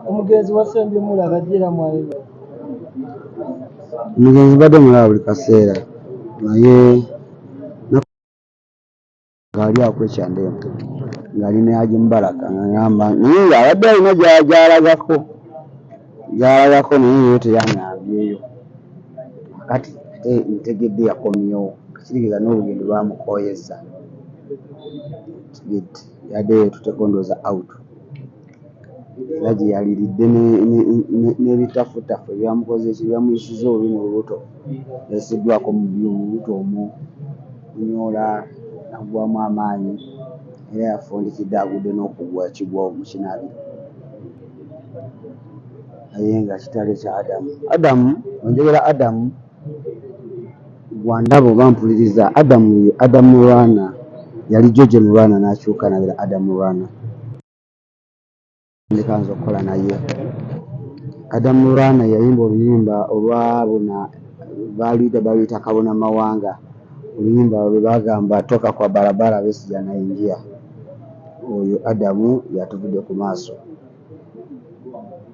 Omugenzi wasembye mulaba ddira mwayo. Omugenzi badde mulaba buli kaseera naye ngaali akwekyandeemu ng'ali ne Hajji Mubaraka ng'agamba naye abadde alina gy'alagako naye yo teyanyambyeyo. Kati ntegedde yakomyewo kakiriza n'olugendo lwamukooyezza yaddeyo tuteko ndooza out era gye yaliridde n'ebitafutafu ebyamukoze ebyamuyisiza obubi mu lubuto yasiddwako mu lubuto omwo kunyoola naggwamu amaanyi era yafundikidde agudde n'okugwa kigwa mu kinaabiro naye nga kitale kya Adamu onjogera Adamu gwandaba oba mpuliriza Adam Mulwana yali George Mulwana n'akyuka nabera Adam Mulwana ndikanza okukola naye. Adam Mulwana yayimba oluyimba olwabuna baluyita kabona mawanga oluyimba lwe bagamba toka kwa barabara Besigye anaingia. Oyo Adamu yatuvudde ku maaso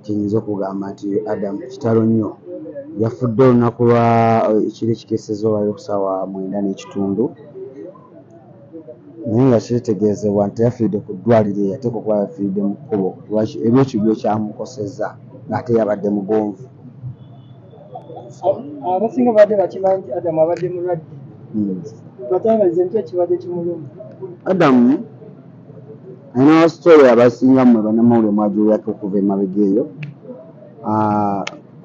kiyinza okugamba nti Adamu kitalo nnyo yafudde olunaku lwa ekiro ekikeeseza olwaliro ku ssaawa 9:30 naye nga kyetegeezebwa nti yafiiridde ku ddwaliro yateeka okuba yafiiridde mu kkubo ebyekigwo kyamukosezza ng'ate yabadde mugonvu. Abasinga badde bakimanyi nti Adamu abadde mulwadde. Batangalize nti ekibadde kimuluma. Adamu alina sitole abasinga mmwe bannamawulire mwajulyako okuva emabega eyo.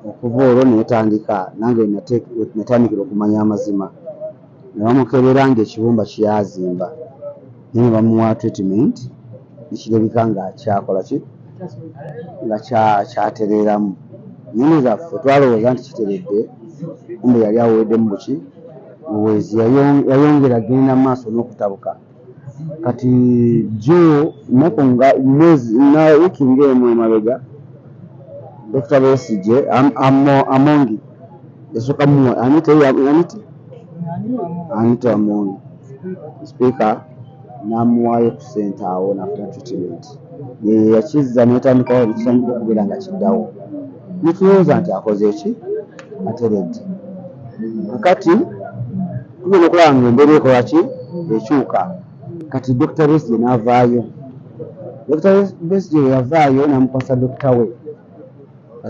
Okuva olwo neetandika nange natandikira okumanya amazima ne bamukebera ng'ekibumba kyeyazimba naye ne bamuwa treatment nekirabika nga kyakola ki nga kyatereeramu naye zaffe twalowooza nti kiteredde kumbe yali aweddemu buki buweezi yayongera genda maaso n'okutabuka kati jjo nnaku nga wiiki ng'emu emabega Dr. Besigye Amongi yasooka muwa Anita Amongi sipiika n'amuwaayo ku ssente awo n'afuna treatment ye yakizza n'etandikawo ekitandika okubeera nga kiddawo netulowooza nti akoze eki ateredde kakati tugenda okulaba nga embeera ekola ki ekyuka kati Dr. Besigye n'avaayo. Dr. Besigye yavaayo n'amukwasa dokita we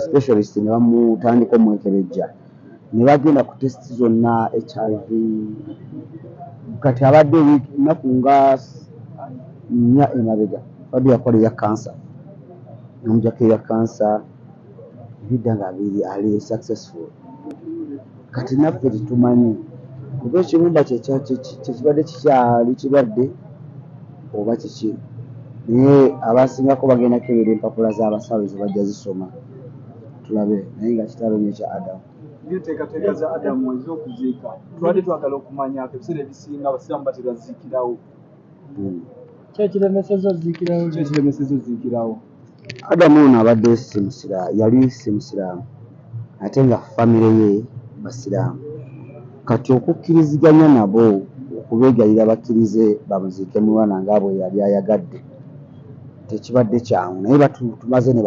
specialist ne bamutandika omwekebejja ne bagenda ku testi zonna HIV kati abadde nnaku nga 4 emabega badde yakola eya kansa nomujjako eya kansa ebidda nga ali successful kati naffe tetumanyi kuba ekibumba kyekibadde kikyali kirwadde oba kiki naye abasingako bagenda kebera empapula z'abasawo zebajja zisoma tulabe naye nga kitalo nnyo kya Adamu. By'enteekateeka za Adamu ez'okuziika tubadde twagala okumanya ebiseera ebisinga abasiraamu batera ziikirawo. Kyekiremesezza oziikirawo. Adamu ono abadde yali si musiraamu ate nga famire ye basiraamu kati okukkiriziganya nabo okubeegayira bakkirize bamuziike Mulwana nga bwe yali ayagadde tekibadde kyangu naye tumaze ne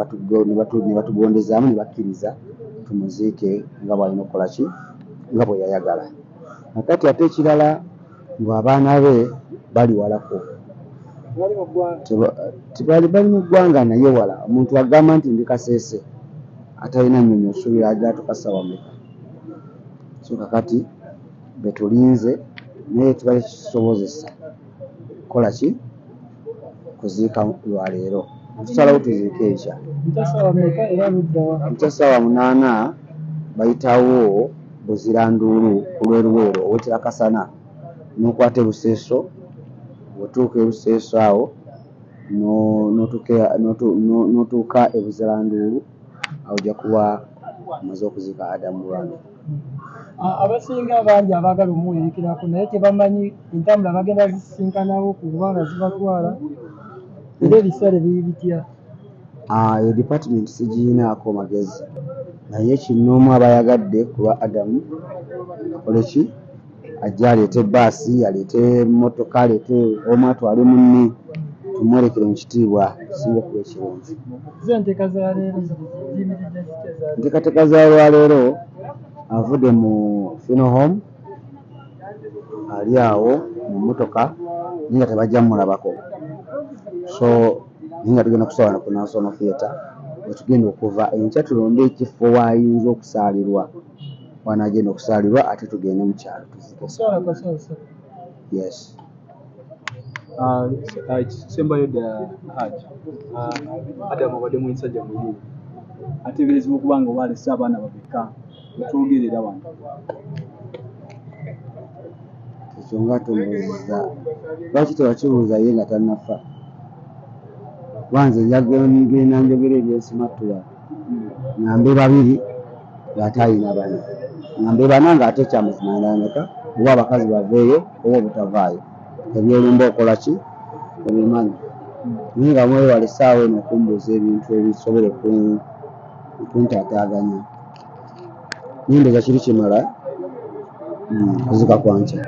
batugondezaamu ne bakkiriza tumuziike nga bw'alina okukola ki nga bwe yayagala. Nakati ate ekirala ng'abaana be bali walako tebali mu ggwanga naye wala omuntu agamba nti ndi Kasese atalina nnyonyi osuubira ajja tukasaba meka so kakati betulinze naye tubali kisobozesa kola ki kuziika lwaleero tusalawo tuziike ekya ntasaawa 8 bayitawo buziranduulu ku lweruweero owetera kasana n'okwata ebuseeso bwetuuka ebuseeso awo n'otuuka ebuziranduulu awo ojja kuba amaze okuziika Adamu Mulwana. Abasinga bangi abaagala omuwerekirako naye tebamanyi entambula bagenda zisisinkanawo kubanga zibatwala era ebiseera biri bitya. Eyo department sigiyinaako magezi naye kinnoomu abayagadde ku lwa Adamu akole ki ajja aleete ebbaasi aleete emmotoka aleete omu atwale munne tumwolekere mu kitiibwa kisinga okuba ekirungi. Enteekateeka za leero ziyimiridde zitya za Enteekateeka za lwaleero avudde mu funeral home, ali awo mu mmotoka naye nga tebajja mmulabako, so naye nga tugenda kusaba ku National Theatre wetugenda okuva enkya tulonde ekifo waayinza okusaalirwa, wanaagenda okusaalirwa ate tugende mu kyalo tuzike. kusala kasasa. Yes. Kisembayo ddala Hajji. Adam obadde mwisajja mulungi. Ateeberezebwa okuba nga waalese abaana babeka otwogerera wano. Ekyo nga tumubuuza lwaki tewakibuuza ye nga tannaffa? Wanze njagenda njogera ebyensimattula ngambe babiri ng'ate ayina bana, ngambe bana ng'ate ekyamazima ndameka oba abakazi baveeyo oba obutavaayo, ebyolumba okola ki obimanyi. Naye nga mwewale essaawa eno okumbuuza ebintu ebisobole okuntaataaganya. Nindeeza kiri kimala kuzika kwankya.